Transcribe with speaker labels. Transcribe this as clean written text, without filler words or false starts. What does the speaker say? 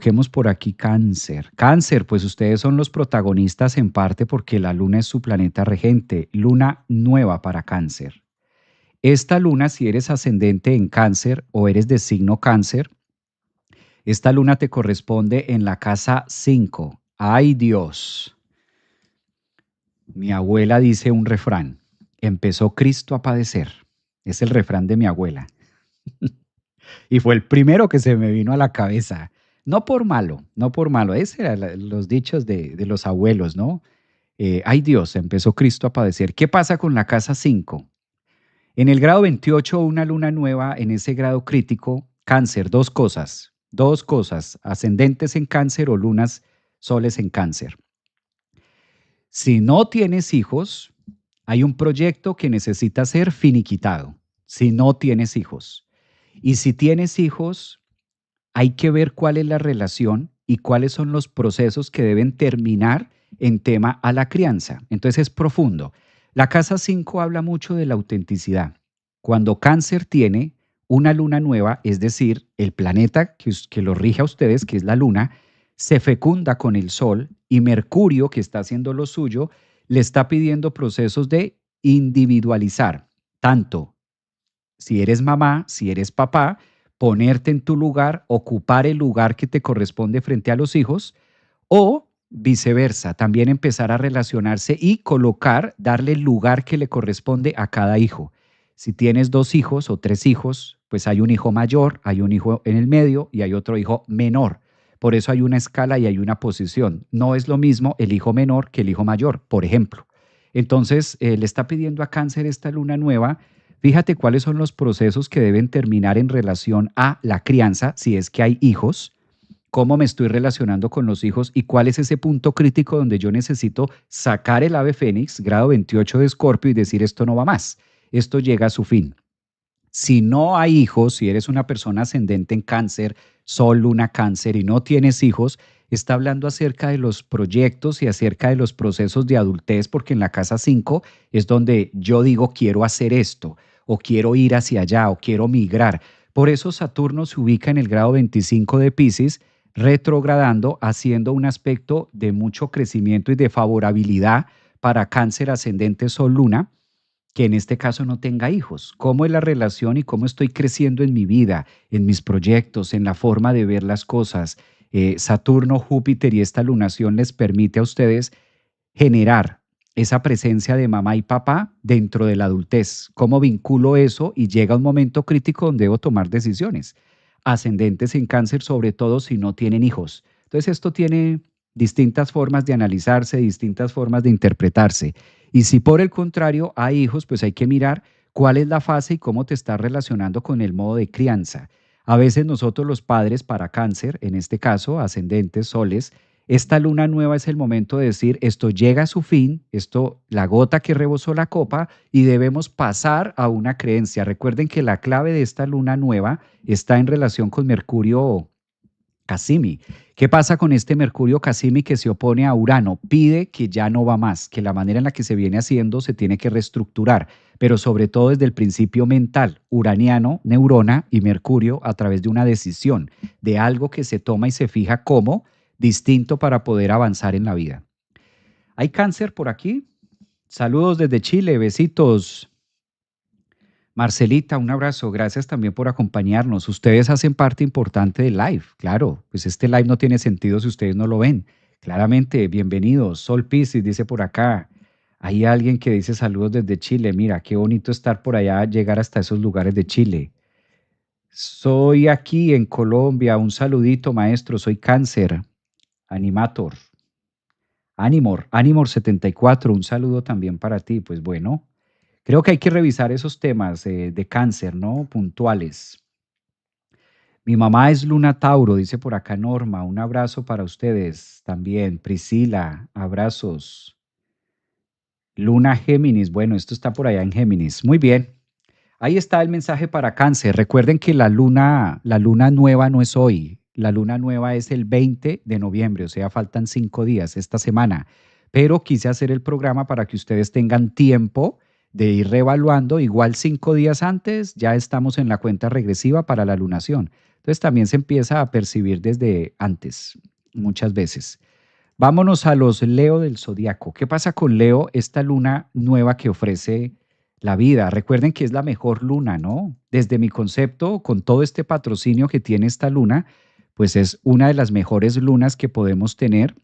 Speaker 1: Busquemos por aquí Cáncer. Cáncer, pues ustedes son los protagonistas en parte porque la luna es su planeta regente. Luna nueva para Cáncer. Esta luna, si eres ascendente en Cáncer o eres de signo Cáncer, esta luna te corresponde en la casa 5. ¡Ay Dios! Mi abuela dice un refrán. Empezó Cristo a padecer. Es el refrán de mi abuela. Y fue el primero que se me vino a la cabeza. No por malo, no por malo. Ese eran los dichos de los abuelos, ¿no? Ay Dios, empezó Cristo a padecer. ¿Qué pasa con la casa 5? En el grado 28, una luna nueva en ese grado crítico, Cáncer, dos cosas, ascendentes en Cáncer o lunas soles en Cáncer. Si no tienes hijos, hay un proyecto que necesita ser finiquitado, si no tienes hijos. Y si tienes hijos, hay que ver cuál es la relación y cuáles son los procesos que deben terminar en tema a la crianza. Entonces es profundo. La casa 5 habla mucho de la autenticidad. Cuando Cáncer tiene una luna nueva, es decir, el planeta que lo rige a ustedes, que es la luna, se fecunda con el sol y Mercurio, que está haciendo lo suyo, le está pidiendo procesos de individualizar, tanto si eres mamá, si eres papá, ponerte en tu lugar, ocupar el lugar que te corresponde frente a los hijos, o viceversa, también empezar a relacionarse y colocar, darle el lugar que le corresponde a cada hijo. Si tienes 2 hijos o 3 hijos, pues hay un hijo mayor, hay un hijo en el medio y hay otro hijo menor. Por eso hay una escala y hay una posición. No es lo mismo el hijo menor que el hijo mayor, por ejemplo. Entonces, le está pidiendo a Cáncer esta luna nueva. Fíjate cuáles son los procesos que deben terminar en relación a la crianza, si es que hay hijos, cómo me estoy relacionando con los hijos y cuál es ese punto crítico donde yo necesito sacar el ave fénix, grado 28 de Escorpio, y decir esto no va más, esto llega a su fin. Si no hay hijos, si eres una persona ascendente en Cáncer, Sol, Luna, Cáncer y no tienes hijos, está hablando acerca de los proyectos y acerca de los procesos de adultez, porque en la casa 5 es donde yo digo quiero hacer esto, o quiero ir hacia allá, o quiero migrar. Por eso Saturno se ubica en el grado 25 de Piscis, retrogradando, haciendo un aspecto de mucho crecimiento y de favorabilidad para Cáncer ascendente Sol Luna, que en este caso no tenga hijos. ¿Cómo es la relación y cómo estoy creciendo en mi vida, en mis proyectos, en la forma de ver las cosas? Saturno, Júpiter y esta lunación les permite a ustedes generar esa presencia de mamá y papá dentro de la adultez. ¿Cómo vinculo eso? Y llega un momento crítico donde debo tomar decisiones. Ascendentes en Cáncer, sobre todo si no tienen hijos. Entonces esto tiene distintas formas de analizarse, distintas formas de interpretarse. Y si por el contrario hay hijos, pues hay que mirar cuál es la fase y cómo te estás relacionando con el modo de crianza. A veces nosotros los padres para Cáncer, en este caso ascendentes, soles, esta luna nueva es el momento de decir, esto llega a su fin, esto, la gota que rebosó la copa y debemos pasar a una creencia. Recuerden que la clave de esta luna nueva está en relación con Mercurio Casimi. ¿Qué pasa con este Mercurio Casimi que se opone a Urano? Pide que ya no va más, que la manera en la que se viene haciendo se tiene que reestructurar, pero sobre todo desde el principio mental, uraniano, neurona y Mercurio a través de una decisión, de algo que se toma y se fija como distinto para poder avanzar en la vida. ¿Hay Cáncer por aquí? Saludos desde Chile, besitos. Marcelita, un abrazo. Gracias también por acompañarnos. Ustedes hacen parte importante del live, claro. Pues este live no tiene sentido si ustedes no lo ven. Claramente, bienvenidos. Sol Piscis dice por acá. Hay alguien que dice saludos desde Chile. Mira, qué bonito estar por allá, llegar hasta esos lugares de Chile. Soy aquí en Colombia. Un saludito, maestro. Soy Cáncer, Animator. Animor 74. Un saludo también para ti. Pues bueno. Creo que hay que revisar esos temas de Cáncer, ¿no? Puntuales. Mi mamá es Luna Tauro, dice por acá Norma. Un abrazo para ustedes también. Priscila, abrazos. Luna Géminis, bueno, esto está por allá en Géminis. Muy bien. Ahí está el mensaje para Cáncer. Recuerden que la luna nueva no es hoy. La luna nueva es el 20 de noviembre, o sea, faltan 5 días esta semana. Pero quise hacer el programa para que ustedes tengan tiempo de ir reevaluando. Igual 5 días antes ya estamos en la cuenta regresiva para la lunación. Entonces también se empieza a percibir desde antes, muchas veces. Vámonos a los Leo del zodiaco. ¿Qué pasa con Leo, esta luna nueva que ofrece la vida? Recuerden que es la mejor luna, ¿no? Desde mi concepto, con todo este patrocinio que tiene esta luna, pues es una de las mejores lunas que podemos tener